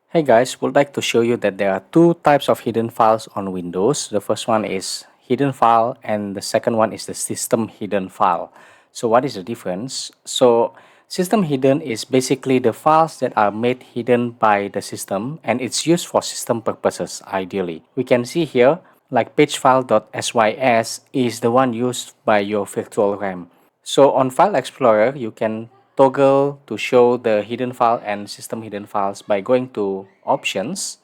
Hey guys, would like to show you that there are two types of hidden files on Windows. The first one is hidden file and the second one is the system hidden file. So what is the difference? So system hidden is basically the files that are made hidden by the system and it's used for system purposes ideally. We can see here like pagefile.sys is the one used by your virtual RAM. So on File Explorer, you can toggle to show the hidden file and system hidden files by going to Options,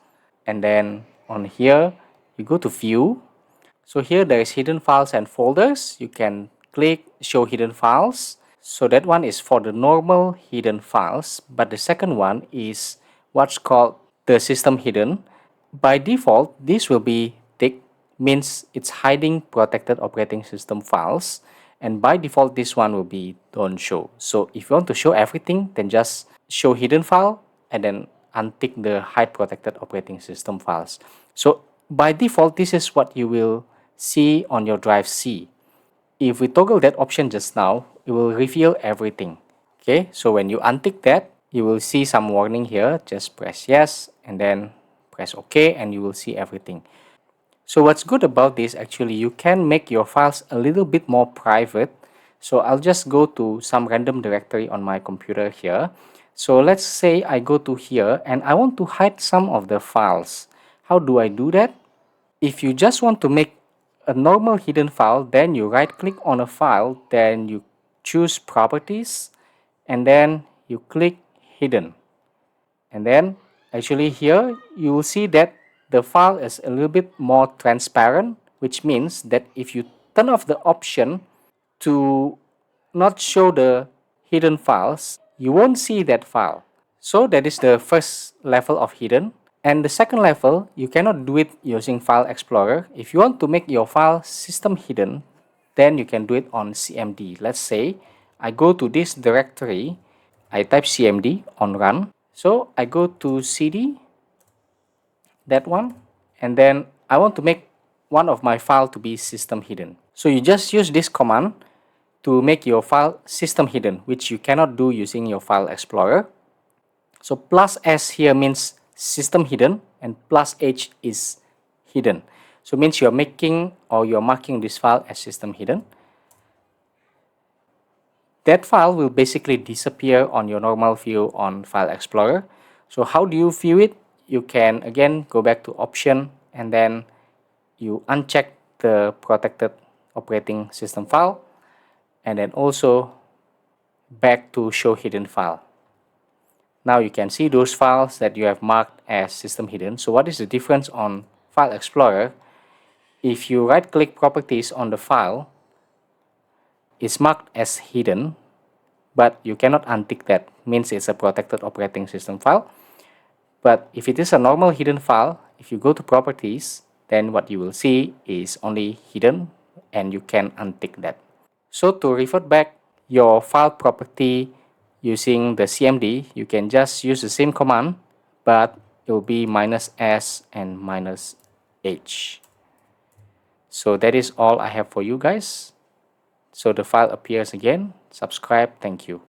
and then on here you go to View. So here there is hidden files and folders. You can click Show Hidden Files. So that one is for the normal hidden files, but the second one is what's called the system hidden. By default, this will be ticked, means it's hiding protected operating system files, and by default this one will be don't show. So if you want to show everything, then just show hidden file and then untick the hide protected operating system files. So by default, this is what you will see on your drive C. If we toggle that option just now, it will reveal everything. Okay, so when you untick that, you will see some warning here. Just press yes and then press OK and you will see everything. So what's good about this, actually you can make your files a little bit more private. So I'll just go to some random directory on my computer here. So let's say I go to here and I want to hide some of the files. How do I do that? If you just want to make a normal hidden file, then you right click on a file, then you choose properties and then you click hidden. And then actually here you will see that the file is a little bit more transparent, which means that if you turn off the option to not show the hidden files, you won't see that file. So that is the first level of hidden. And the second level, you cannot do it using File Explorer. If you want to make your file system hidden, then you can do it on CMD. Let's say I go to this directory, I type CMD on run. So I go to CD, that one, and then I want to make one of my file to be system hidden. So you just use this command to make your file system hidden, which you cannot do using your File Explorer. So plus S here means system hidden and plus H is hidden. So means you're making or you're marking this file as system hidden. That file will basically disappear on your normal view on File Explorer. So how do you view it? You can again go back to option and then you uncheck the protected operating system file and then also back to show hidden file. Now you can see those files that you have marked as system hidden. So what is the difference on File Explorer? If you right click properties on the file, it's marked as hidden, but you cannot untick that, means it's a protected operating system file. But if it is a normal hidden file, if you go to properties, then what you will see is only hidden and you can untick that. So to revert back your file property using the CMD, you can just use the same command, but it will be -s and -h. So that is all I have for you guys. So the file appears again. Subscribe. Thank you.